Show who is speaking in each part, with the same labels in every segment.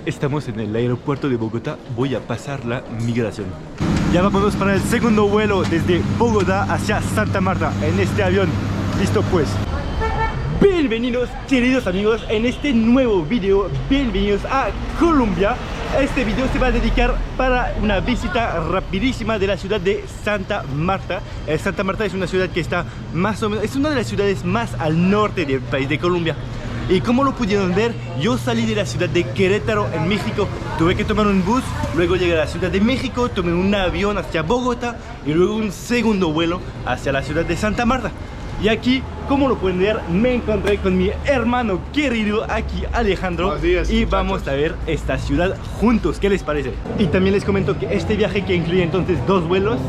Speaker 1: aquí estamos en el aeropuerto de Bogotá. Voy a pasar la migración. Ya vámonos para el segundo vuelo desde Bogotá hacia Santa Marta en este avión. Listo pues. Bienvenidos queridos amigos en este nuevo video. Bienvenidos a Colombia. Este video se va a dedicar para una visita rapidísima de la ciudad de Santa Marta. Santa Marta es una ciudad que está más o menos, es una de las ciudades más al norte del país de Colombia. Y como lo pudieron ver, yo salí de la ciudad de Querétaro en México. Tuve que tomar un bus, luego llegué a la ciudad de México, tomé un avión hacia Bogotá y luego un segundo vuelo hacia la ciudad de Santa Marta. Y aquí, como lo pueden ver, me encontré con mi hermano querido aquí, Alejandro.
Speaker 2: Buenos días,
Speaker 1: y
Speaker 2: muchachos.
Speaker 1: vamos a ver esta ciudad juntos. ¿Qué les parece? Y también les comento que este viaje, que incluye entonces dos vuelos,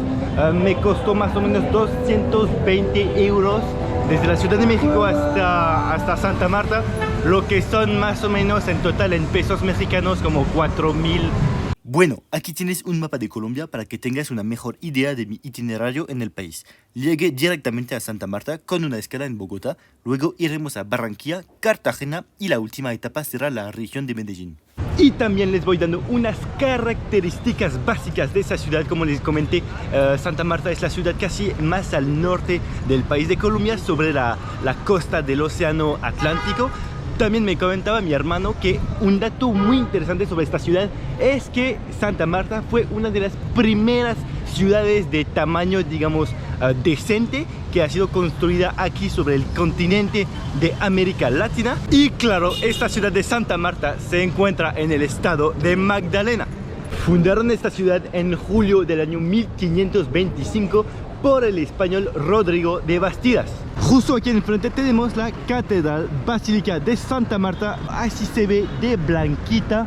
Speaker 1: me costó más o menos 220 euros desde la Ciudad de México hasta Santa Marta, lo que son más o menos en total en pesos mexicanos como 4.000. Bueno, aquí tienes un mapa de Colombia para que tengas una mejor idea de mi itinerario en el país. Llegué directamente a Santa Marta con una escala en Bogotá, luego iremos a Barranquilla, Cartagena y la última etapa será la región de Medellín. Y también les voy dando unas características básicas de esa ciudad. Como les comenté, Santa Marta es la ciudad casi más al norte del país de Colombia, sobre la costa del océano Atlántico. También me comentaba mi hermano que un dato muy interesante sobre esta ciudad es que Santa Marta fue una de las primeras ciudades de tamaño, digamos, decente, que ha sido construida aquí sobre el continente de América Latina. Y claro, esta ciudad de Santa Marta se encuentra en el estado de Magdalena. Fundaron esta ciudad en julio del año 1525 por el español Rodrigo de Bastidas. Justo aquí enfrente tenemos la Catedral Basílica de Santa Marta. Así se ve de blanquita.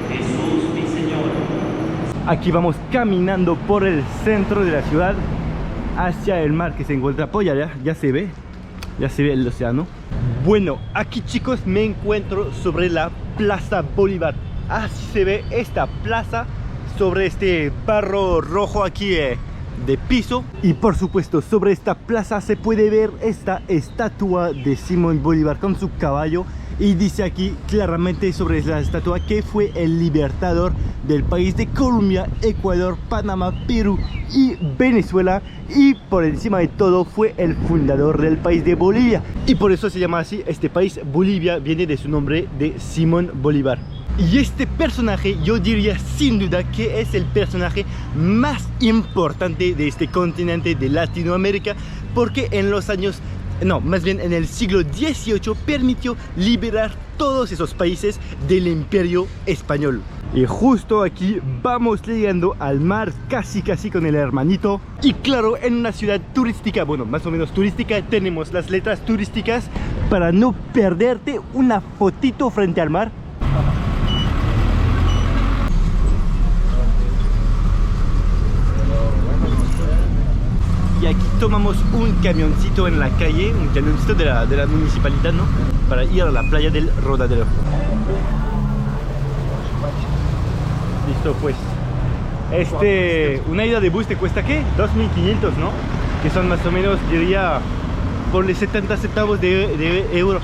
Speaker 1: Jesús, mi Señor. Aquí vamos caminando por el centro de la ciudad hacia el mar que se encuentra por allá. Ya se ve el océano. Bueno, aquí chicos me encuentro sobre la Plaza Bolívar. Así se ve esta plaza sobre este barro rojo aquí de piso. Y por supuesto sobre esta plaza se puede ver esta estatua de Simón Bolívar con su caballo. Y dice aquí claramente sobre la estatua que fue el libertador del país de Colombia, Ecuador, Panamá, Perú y Venezuela. Y por encima de todo fue el fundador del país de Bolivia. Y por eso se llama así este país. Bolivia viene de su nombre de Simón Bolívar. Y este personaje yo diría sin duda que es el personaje más importante de este continente de Latinoamérica, porque en los años, no, más bien en el siglo XVIII permitió liberar todos esos países del imperio español. Y justo aquí vamos llegando al mar, casi con el hermanito. Y claro, en una ciudad turística, bueno, más o menos turística, tenemos las letras turísticas para no perderte una fotito frente al mar. Y aquí tomamos un camioncito en la calle, un camioncito de la municipalidad, ¿no? Para ir a la playa del Rodadero. Listo pues. Una ida de bus te cuesta ¿qué? 2.500, ¿no? Que son más o menos, diría, por 70 centavos de euro.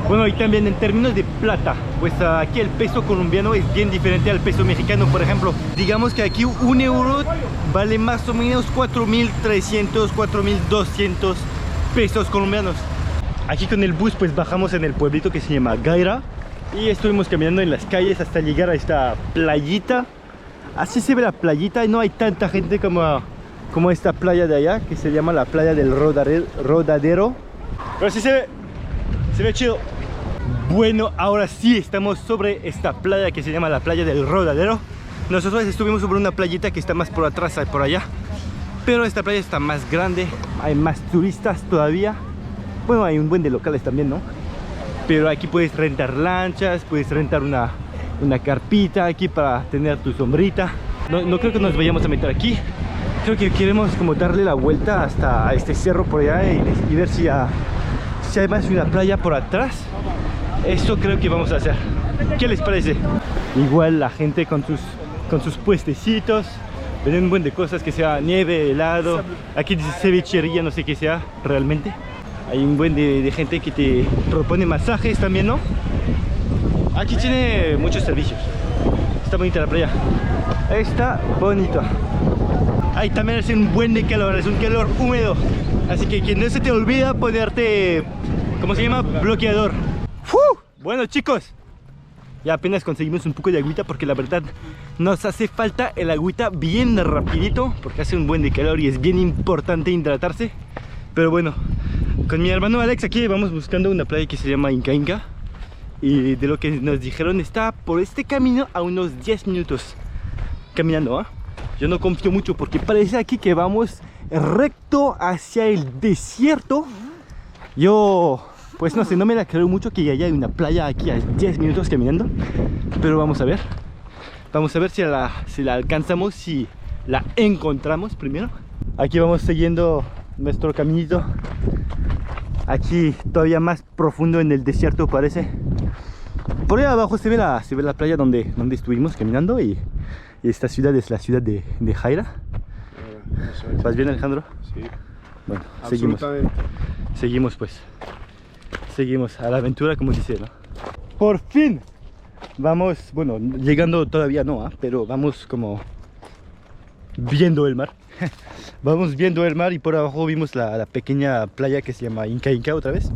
Speaker 1: Bueno, y también en términos de plata, pues aquí el peso colombiano es bien diferente al peso mexicano. Por ejemplo, digamos que aquí un euro vale más o menos 4.300, 4.200 pesos colombianos. Aquí con el bus pues bajamos en el pueblito que se llama Gaira y estuvimos caminando en las calles hasta llegar a esta playita. Así se ve la playita y no hay tanta gente como esta playa de allá, que se llama la playa del Rodadero. Pero sí se ve chido. Bueno, ahora sí estamos sobre esta playa que se llama la playa del Rodadero. Nosotros estuvimos sobre una playita que está más por atrás, por allá, pero esta playa está más grande, hay más turistas todavía. Bueno, hay un buen de locales también, ¿no? Pero aquí puedes rentar lanchas, puedes rentar una carpita aquí para tener tu sombrita. No creo que nos vayamos a meter aquí. Creo que queremos como darle la vuelta hasta este cerro por allá y ver si hay más una playa por atrás. Eso creo que vamos a hacer. ¿Qué les parece? Igual la gente con sus puestecitos, venden un buen de cosas, que sea nieve, helado. Aquí dice cevichería, no sé qué sea realmente. Hay un buen de gente que te propone masajes también, ¿no? Aquí tiene muchos servicios. Está bonita la playa. Está bonito. Ahí también hace un buen de calor, es un calor húmedo. Así que no se te olvida ponerte, ¿cómo se llama? Bloqueador. Bueno chicos, ya apenas conseguimos un poco de agüita porque la verdad nos hace falta el agüita bien rapidito porque hace un buen de calor y es bien importante hidratarse. Pero bueno, con mi hermano Alex aquí vamos buscando una playa que se llama Inca Inca. Y de lo que nos dijeron está por este camino a unos 10 minutos caminando, ¿eh? Yo no confío mucho porque parece aquí que vamos recto hacia el desierto. Yo, pues no sé, no me la creo mucho que ya hay una playa aquí a 10 minutos caminando. Pero vamos a ver. Vamos a ver si la alcanzamos, si la encontramos primero. Aquí vamos siguiendo nuestro caminito. Aquí todavía más profundo en el desierto parece. Por ahí abajo se ve la playa donde estuvimos caminando y esta ciudad es la ciudad de Jaira. ¿Vas bien, Alejandro?
Speaker 2: Sí.
Speaker 1: Bueno, seguimos pues. Seguimos a la aventura, como dice, ¿no? Por fin vamos, bueno, llegando todavía no, ¿eh? Pero vamos como viendo el mar. Vamos viendo el mar y por abajo vimos la pequeña playa que se llama Inca Inca otra vez.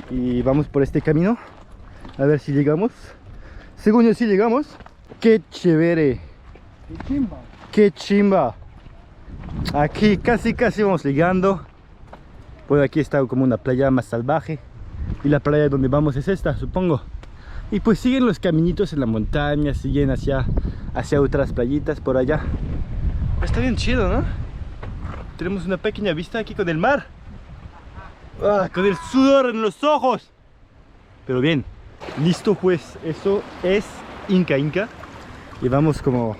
Speaker 1: Y vamos por este camino a ver si llegamos. Según yo sí llegamos. ¡Qué chévere!
Speaker 2: ¡Qué chimba!
Speaker 1: ¡Qué chimba! Aquí casi vamos llegando. Pues aquí está como una playa más salvaje. Y la playa donde vamos es esta, supongo. Y pues siguen los caminitos en la montaña, siguen hacia otras playitas por allá. Está bien chido, ¿no? Tenemos una pequeña vista aquí con el mar. Con el sudor en los ojos. Pero bien, listo pues, eso es Inca Inca. Y vamos como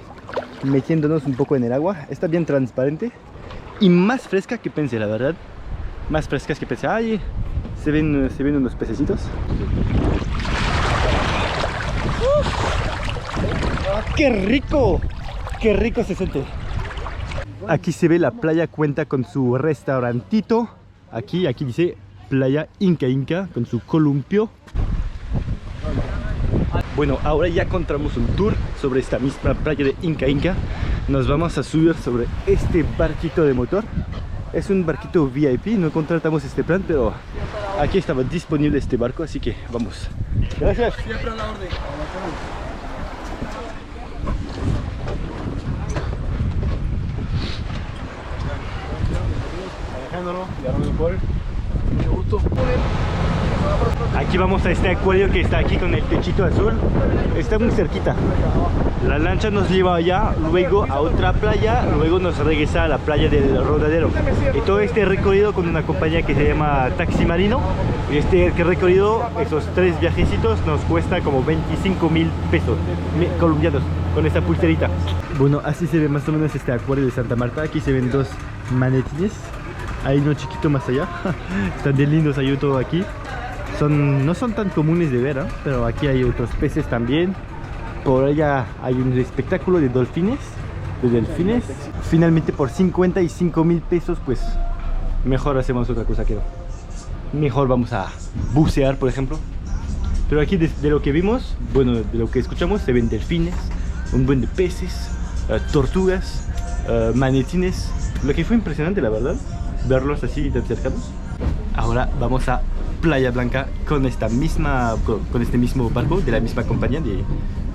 Speaker 1: metiéndonos un poco en el agua. Está bien transparente y más fresca que pensé, la verdad. Más frescas que pensé. Ay, se ven unos pececitos. ¡Qué rico! ¡Qué rico se siente! Aquí se ve la playa, cuenta con su restaurantito. Aquí dice Playa Inca Inca con su columpio. Bueno, ahora ya encontramos un tour sobre esta misma playa de Inca Inca. Nos vamos a subir sobre este barquito de motor. Es un barquito VIP, no contratamos este plan, pero aquí estaba disponible este barco, así que vamos. Gracias.
Speaker 2: Siempre a la orden. Alejándolo, ya no me puedo. Mucho gusto.
Speaker 1: Aquí vamos a este acuario que está aquí con el techito azul. Está muy cerquita. La lancha nos lleva allá, luego a otra playa, luego nos regresa a la playa del Rodadero. Y todo este recorrido con una compañía que se llama Taxi Marino. Y este recorrido, esos 3 viajecitos, nos cuesta como 25,000 pesos colombianos con esta pulserita. Bueno, así se ve más o menos este acuario de Santa Marta. Aquí se ven 2 manetines. Hay uno chiquito más allá. Están bien lindos, hay otro aquí. No son tan comunes de ver, ¿eh? Pero aquí hay otros peces también. Por allá hay un espectáculo de delfines. Finalmente por 55,000 pesos, pues mejor hacemos otra cosa que no. Mejor vamos a bucear, por ejemplo. Pero aquí de lo que vimos, bueno, de lo que escuchamos, se ven delfines, un buen de peces, tortugas, manetines. Lo que fue impresionante, la verdad, verlos así tan cercanos. Ahora vamos a Playa Blanca con este mismo barco de la misma compañía de,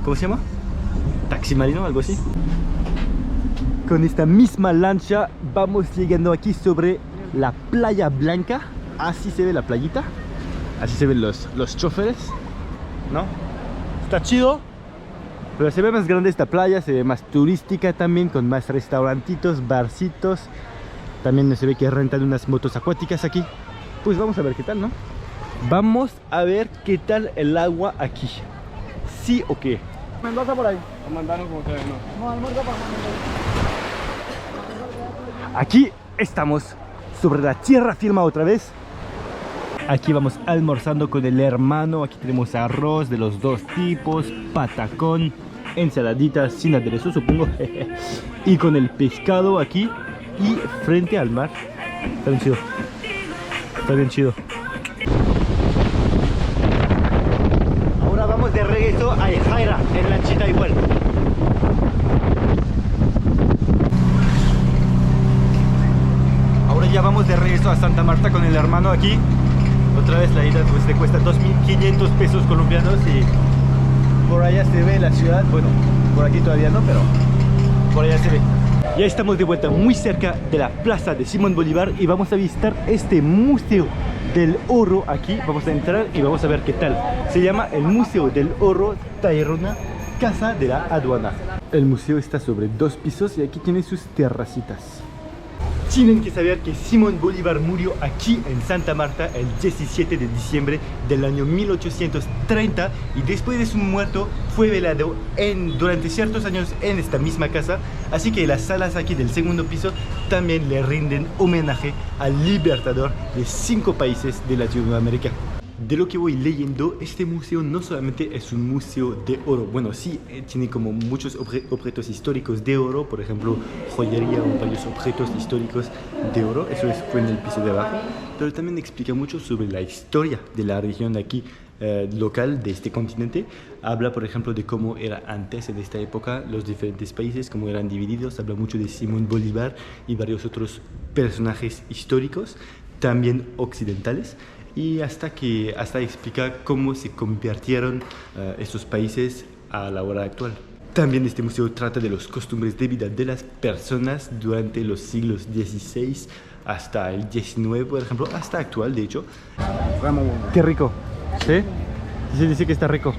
Speaker 1: ¿cómo se llama? Taxi Marino, algo así. Con esta misma lancha vamos llegando aquí sobre la Playa Blanca. Así se ve la playita, así se ven los choferes, ¿no? Está chido, pero se ve más grande esta playa, se ve más turística también, con más restaurantitos, barcitos. También se ve que rentan unas motos acuáticas aquí. Pues vamos a ver qué tal, ¿no? Vamos a ver qué tal el agua aquí. ¿Sí o qué?
Speaker 2: Mendoza por ahí. A mandarnos como ustedes, no. No, almuerzo para Mendoza.
Speaker 1: Aquí estamos sobre la tierra firme otra vez. Aquí vamos almorzando con el hermano. Aquí tenemos arroz de los 2 tipos, patacón, ensaladitas sin aderezo, supongo. Y con el pescado aquí y frente al mar. Está bien chido. Está bien chido. Ahora vamos de regreso a El Jaira, en lanchita igual. Ahora ya vamos de regreso a Santa Marta con el hermano aquí. Otra vez la ida pues le cuesta 2.500 pesos colombianos y por allá se ve la ciudad. Bueno, por aquí todavía no, pero por allá se ve. Ya estamos de vuelta muy cerca de la plaza de Simón Bolívar y vamos a visitar este Museo del Oro aquí. Vamos a entrar y vamos a ver qué tal. Se llama el Museo del Oro Tayrona, Casa de la Aduana. El museo está sobre 2 pisos y aquí tiene sus terracitas. Tienen que saber que Simón Bolívar murió aquí en Santa Marta el 17 de diciembre del año 1830 y después de su muerte fue velado durante ciertos años en esta misma casa, así que las salas aquí del segundo piso también le rinden homenaje al libertador de 5 países de Latinoamérica. De lo que voy leyendo, este museo no solamente es un museo de oro, bueno, sí, tiene como muchos objetos históricos de oro, por ejemplo, joyería o varios objetos históricos de oro, eso fue en el piso de abajo, pero también explica mucho sobre la historia de la región de aquí, local de este continente. Habla, por ejemplo, de cómo era antes, en esta época, los diferentes países, cómo eran divididos. Habla mucho de Simón Bolívar y varios otros personajes históricos, también occidentales. Y hasta explica cómo se convirtieron estos países a la hora actual. También este museo trata de las costumbres de vida de las personas durante los siglos XVI hasta el XIX, por ejemplo, hasta actual, de hecho. Qué rico, ¿sí? Sí, dice que está rico.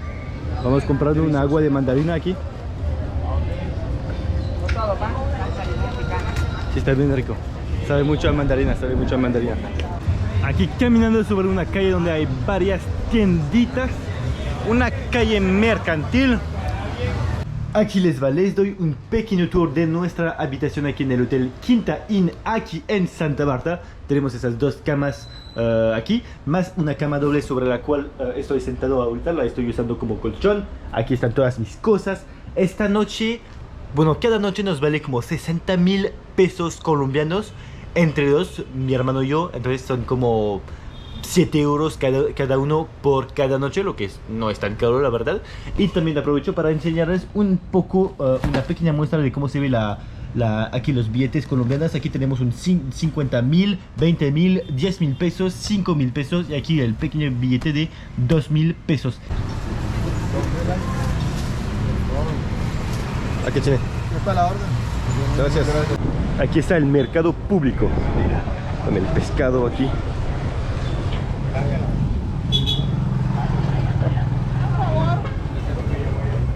Speaker 1: Vamos comprando un agua de mandarina aquí. Sí, está bien rico. Sabe mucho a mandarina, sabe mucho a mandarina. Aquí caminando sobre una calle donde hay varias tienditas, una calle mercantil. Aquí les doy un pequeño tour de nuestra habitación aquí en el Hotel Quinta Inn, aquí en Santa Marta. Tenemos esas 2 camas aquí, más una cama doble sobre la cual estoy sentado ahorita, la estoy usando como colchón. Aquí están todas mis cosas. Esta noche, bueno, cada noche nos vale como 60.000 pesos colombianos. Entre dos, mi hermano y yo, entonces son como 7 euros cada uno por cada noche, lo que no es tan caro, la verdad. Y también aprovecho para enseñarles un poco, una pequeña muestra de cómo se ve aquí los billetes colombianos. Aquí tenemos un 50.000, 20.000, 10.000 pesos, 5.000 pesos y aquí el pequeño billete de 2.000 pesos. Aquí tiene.
Speaker 2: Está la orden.
Speaker 1: Gracias. Aquí está el mercado público con el pescado aquí.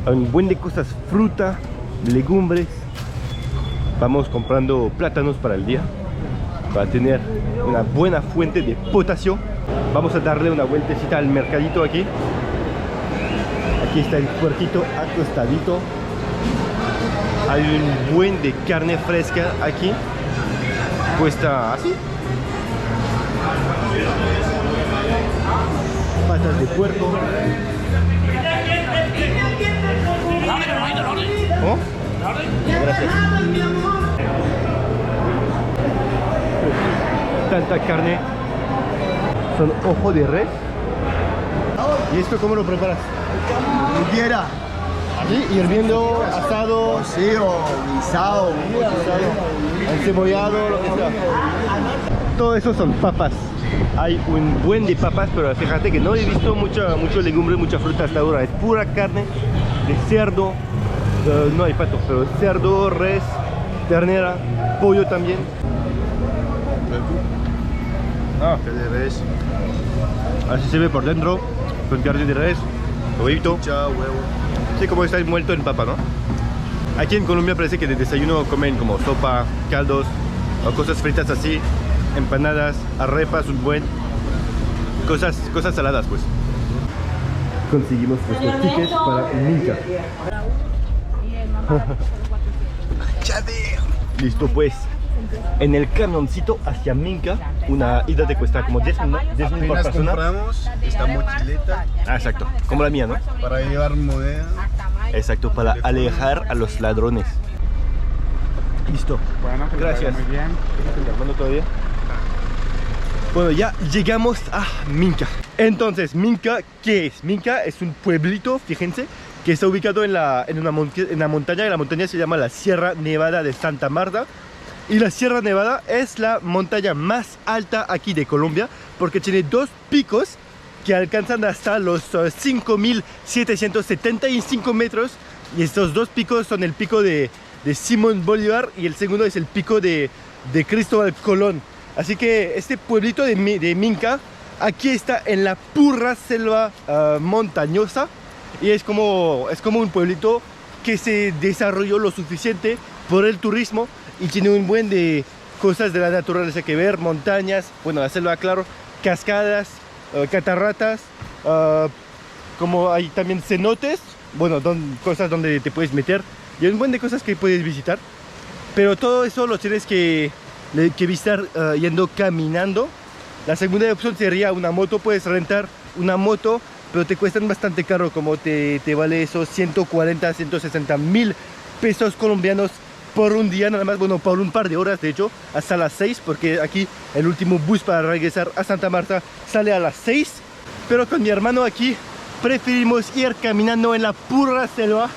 Speaker 1: Hay un buen de cosas, fruta, legumbres. Vamos comprando plátanos para el día, para tener una buena fuente de potasio. Vamos a darle una vueltecita al mercadito aquí. Aquí está el puerquito acostadito. Hay un buen de carne fresca aquí, puesta así. Patas de puerco. ¿Oh? Gracias. Tanta carne. Son ojo de res. ¿Y esto cómo lo preparas?
Speaker 2: Como quiera.
Speaker 1: ¿Sí? Hirviendo, asado,
Speaker 2: Sí, o guisado.
Speaker 1: encebollado, lo que sea. Todo eso son papas. Hay un buen de papas, pero fíjate que no he visto mucho legumbre, mucha fruta hasta ahora. Es pura carne de cerdo. No hay pato, pero cerdo, res, ternera, pollo también. Ah,
Speaker 2: De res,
Speaker 1: así se ve por dentro, con carne de res, huevito.
Speaker 2: chao, huevo.
Speaker 1: Sí, como está envuelto en papa, ¿no? Aquí en Colombia parece que de desayuno comen como sopa, caldos o cosas fritas así, empanadas, arepas, un buen... Cosas saladas, pues. Conseguimos nuestros tickets para Minca. Listo, pues. En el camioncito hacia Minca, una ida te cuesta como 10.000 por
Speaker 2: Apenas
Speaker 1: persona.
Speaker 2: compramos esta mochileta
Speaker 1: Ah, exacto, como la mía, ¿no?
Speaker 2: para llevar moneda.
Speaker 1: Exacto, para alejar a los ladrones. Listo.
Speaker 2: Bueno, que
Speaker 1: Gracias.
Speaker 2: muy bien.
Speaker 1: ¿Estás grabando todavía? Bueno, ya llegamos a Minca. Entonces, Minca, ¿qué es? Minca es un pueblito, fíjense, que está ubicado en una montaña, y la montaña se llama la Sierra Nevada de Santa Marta. Y la Sierra Nevada es la montaña más alta aquí de Colombia, porque tiene dos picos que alcanzan hasta los 5.775 metros. Y estos dos picos son el pico de Simón Bolívar y el segundo es el pico de Cristóbal Colón. Así que este pueblito de Minca aquí está en la pura selva montañosa, y es como un pueblito que se desarrolló lo suficiente por el turismo y tiene un buen de cosas de la naturaleza que ver, montañas, bueno, la selva, claro, cascadas, cataratas, como hay también cenotes, bueno, cosas donde te puedes meter, y hay un buen de cosas que puedes visitar, pero todo eso lo tienes que visitar yendo caminando. La segunda opción sería una moto. Puedes rentar una moto, pero te cuestan bastante caro, como te vale esos 140, 160 mil pesos colombianos por un día nada más, bueno, por un par de horas de hecho, hasta las 6, porque aquí el último bus para regresar a Santa Marta sale a las 6. Pero con mi hermano aquí preferimos ir caminando en la pura selva,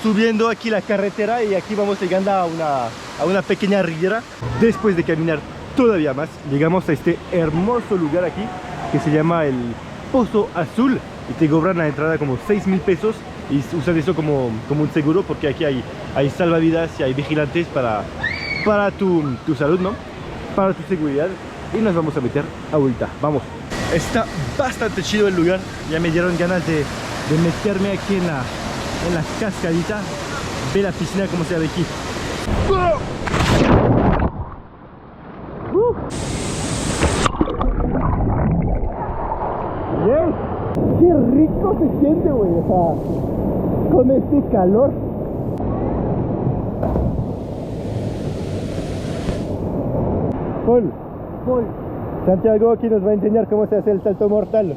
Speaker 1: subiendo aquí la carretera, y aquí vamos llegando a una pequeña ribera. Después de caminar todavía más, llegamos a este hermoso lugar aquí que se llama el Pozo Azul, y te cobran la entrada como 6.000 pesos, y usan eso como un seguro, porque aquí hay salvavidas y hay vigilantes para tu salud, ¿no? Para tu seguridad. Y nos vamos a meter ahorita, vamos. Está bastante chido el lugar, ya me dieron ganas de meterme aquí en la cascadita. Ve la piscina como se ve aquí. Yes. ¡Qué rico se siente, güey! O sea, con este calor. Paul. Santiago aquí nos va a enseñar cómo se hace el salto mortal.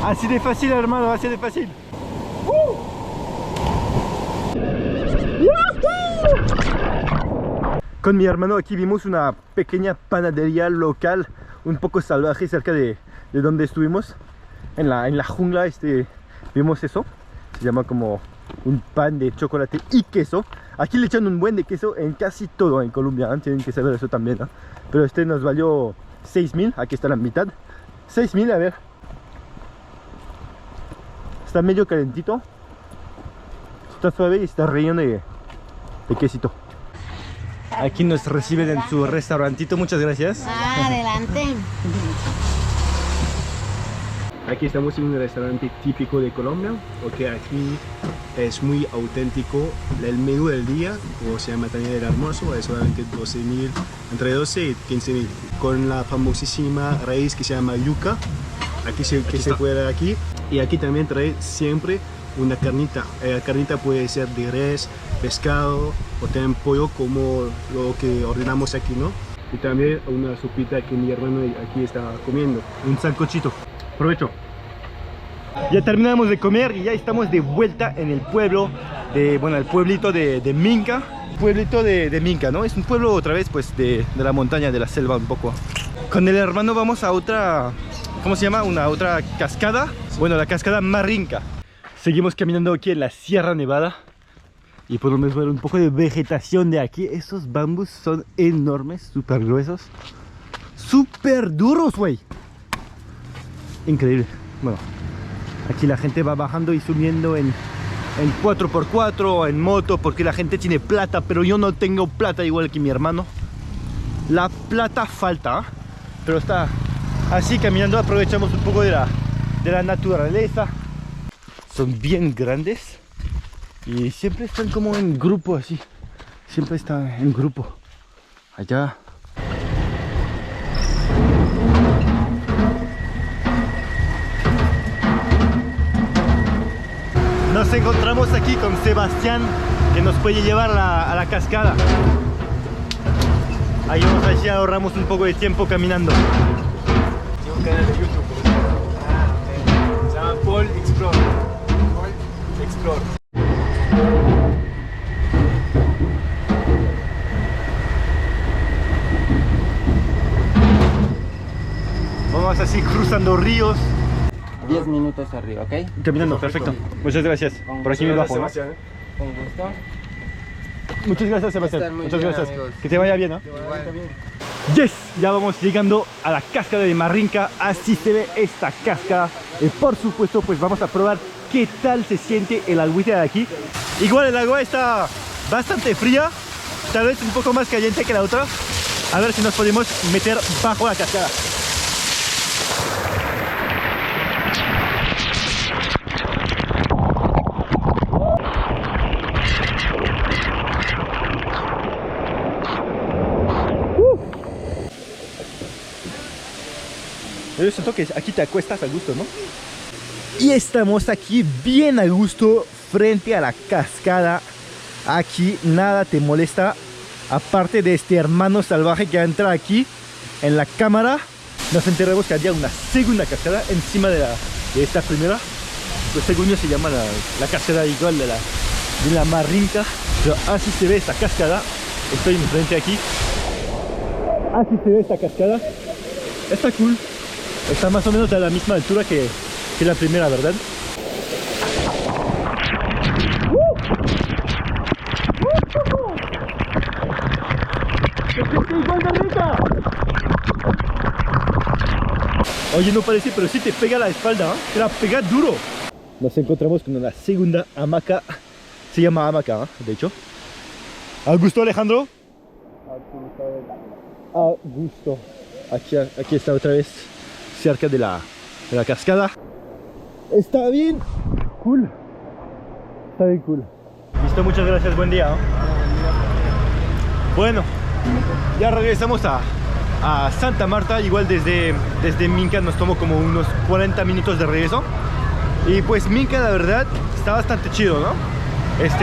Speaker 1: Así de fácil, hermano, así de fácil. Con mi hermano aquí vimos una pequeña panadería local, un poco salvaje, cerca de donde estuvimos, en la jungla. Vimos eso, se llama como un pan de chocolate y queso. Aquí le echan un buen de queso en casi todo en Colombia, ¿eh? Tienen que saber eso también, ¿eh? Pero este nos valió 6.000, aquí está la mitad. 6.000, a ver. Está medio calentito, está suave y está relleno de quesito. Aquí nos reciben en su restaurantito, muchas gracias.
Speaker 3: Adelante.
Speaker 2: Aquí estamos en un restaurante típico de Colombia, porque aquí es muy auténtico el menú del día, o se llama también el almuerzo, es solamente 12.000, entre 12 y 15.000, con la famosísima raíz que se llama yuca, que se puede ver aquí. Y aquí también trae siempre una carnita. La carnita puede ser de res, pescado o también pollo, como lo que ordenamos aquí, ¿no? Y también una sopita que mi hermano aquí está comiendo.
Speaker 1: Un sancochito. Provecho. Ya terminamos de comer y ya estamos de vuelta en el pueblo el pueblito de Minca. Pueblito de Minca, ¿no? Es un pueblo otra vez pues de la montaña, de la selva un poco. Con el hermano vamos a otra, ¿cómo se llama? Otra cascada. Bueno, la cascada Marinca. Seguimos caminando aquí en la Sierra Nevada y podemos ver un poco de vegetación de aquí. Esos bambús son enormes, súper gruesos, súper duros, güey. Increíble. Bueno, aquí la gente va bajando y subiendo en 4x4, en moto, porque la gente tiene plata, pero yo no tengo plata igual que mi hermano. La plata falta, ¿eh? Pero está así caminando, aprovechamos un poco de la naturaleza. Son bien grandes y siempre están como en grupo así. Siempre están en grupo. Allá. Nos encontramos aquí con Sebastián, que nos puede llevar a la cascada. Ahí vamos a ver si ahorramos un poco de tiempo caminando.
Speaker 2: Tengo un canal de YouTube, se llama Paul Explore.
Speaker 1: así cruzando ríos.
Speaker 3: 10 minutos arriba, ¿ok?
Speaker 1: Caminando, perfecto. Muchas gracias. Por aquí me bajo, ¿no?
Speaker 2: Sebastián.
Speaker 3: Con gusto.
Speaker 1: Muchas gracias, Sebastián.
Speaker 3: Están muy
Speaker 1: Muchas
Speaker 3: bien,
Speaker 1: gracias.
Speaker 3: amigos.
Speaker 1: Que te vaya bien, ¿no? Yes, ya vamos llegando a la cascada de Marrinca. Así se ve esta cascada. Y por supuesto, pues vamos a probar qué tal se siente el agüita de aquí. Igual el agua está bastante fría, tal vez un poco más caliente que la otra. A ver si nos podemos meter bajo la cascada. Yo siento que aquí te acuestas a gusto, ¿no? Y estamos aquí bien a gusto frente a la cascada. Aquí nada te molesta, aparte de este hermano salvaje que entra aquí en la cámara. Nos enteramos que había una segunda cascada encima de esta primera. Pues según yo se llama la cascada igual de la Marrinca. Pero así se ve esta cascada. Estoy enfrente aquí. Así se ve esta cascada. Está cool. Está más o menos a la misma altura que la primera, ¿verdad? ¡Igual de rica! Oye, no parece, pero sí te pega la espalda, ¿eh? Te la pega duro. Nos encontramos con una segunda hamaca. Se llama hamaca, ¿eh? De hecho. ¿A gusto, Alejandro? A gusto. Aquí está otra vez, cerca de la cascada. Está bien cool. Está bien cool. Listo, muchas gracias, buen día, ¿no? Bueno, ya regresamos a Santa Marta. Igual desde Minca nos tomó como unos 40 minutos de regreso. Y pues Minca, la verdad, está bastante chido, ¿no?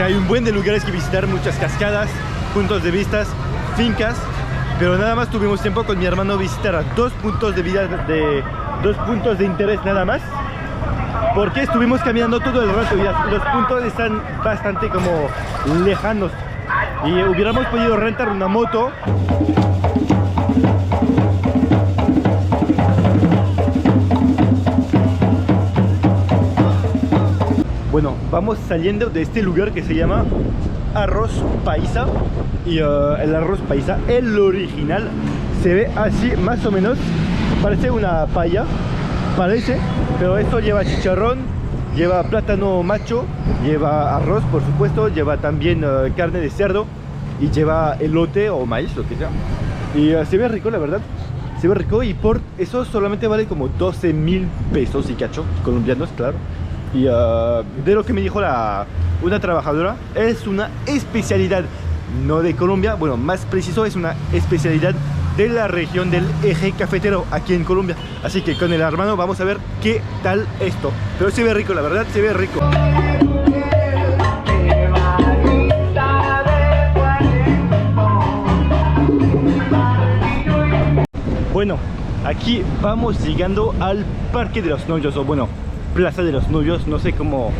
Speaker 1: Hay un buen de lugares que visitar, muchas cascadas, puntos de vistas, fincas. Pero nada más tuvimos tiempo con mi hermano visitar a dos puntos de interés nada más, porque estuvimos caminando todo el rato y los puntos están bastante como lejanos y hubiéramos podido rentar una moto. Bueno, vamos saliendo de este lugar que se llama Arroz Paisa. Y el arroz paisa, el original, se ve así más o menos. Parece una paella, parece, pero esto lleva chicharrón, lleva plátano macho, lleva arroz, por supuesto, lleva también carne de cerdo y lleva elote o maíz, lo que sea. Y se ve rico, la verdad. Se ve rico y por eso solamente vale como 12,000 pesos y cacho, colombianos, claro. Y de lo que me dijo una trabajadora, es una especialidad no de Colombia, bueno, más preciso, es una especialidad de la región del eje cafetero aquí en Colombia. Así que con el hermano vamos a ver qué tal esto. Pero se ve rico, la verdad, se ve rico. Bueno, aquí vamos llegando al Parque de los Novios, o bueno, Plaza de los Novios, no sé cómo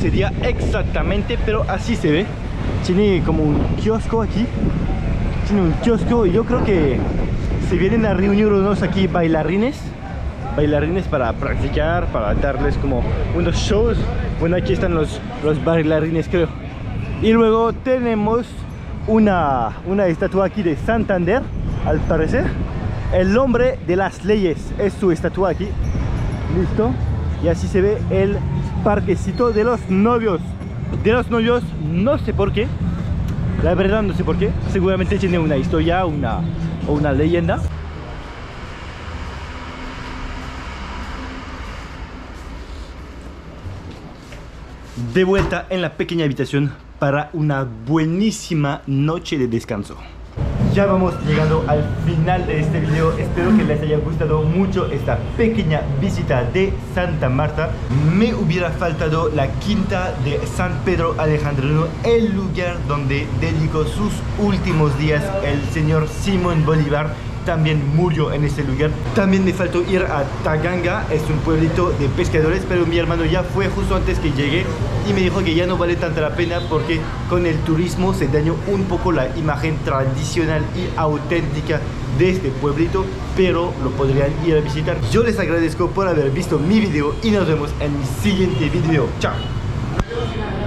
Speaker 1: sería exactamente, pero así se ve. Tiene como un kiosco aquí. Tiene un kiosco y yo creo que se vienen a reunirnos aquí bailarines para practicar, para darles como unos shows. Bueno, aquí están los bailarines, creo. Y luego tenemos una estatua aquí de Santander, al parecer. El hombre de las leyes es su estatua aquí. Listo. Y así se ve el parquecito de los novios. No sé por qué. La verdad no sé por qué. Seguramente tiene una historia o una leyenda. De vuelta en la pequeña habitación para una buenísima noche de descanso. Ya vamos llegando al final de este video. Espero que les haya gustado mucho esta pequeña visita de Santa Marta. Me hubiera faltado la quinta de San Pedro Alejandrino, el lugar donde dedicó sus últimos días el señor Simón Bolívar también murió en ese lugar. También me faltó ir a Taganga, es un pueblito de pescadores, pero mi hermano ya fue justo antes que llegué y me dijo que ya no vale tanta la pena porque con el turismo se dañó un poco la imagen tradicional y auténtica de este pueblito, pero lo podrían ir a visitar. Yo les agradezco por haber visto mi video y nos vemos en mi siguiente video. Chao.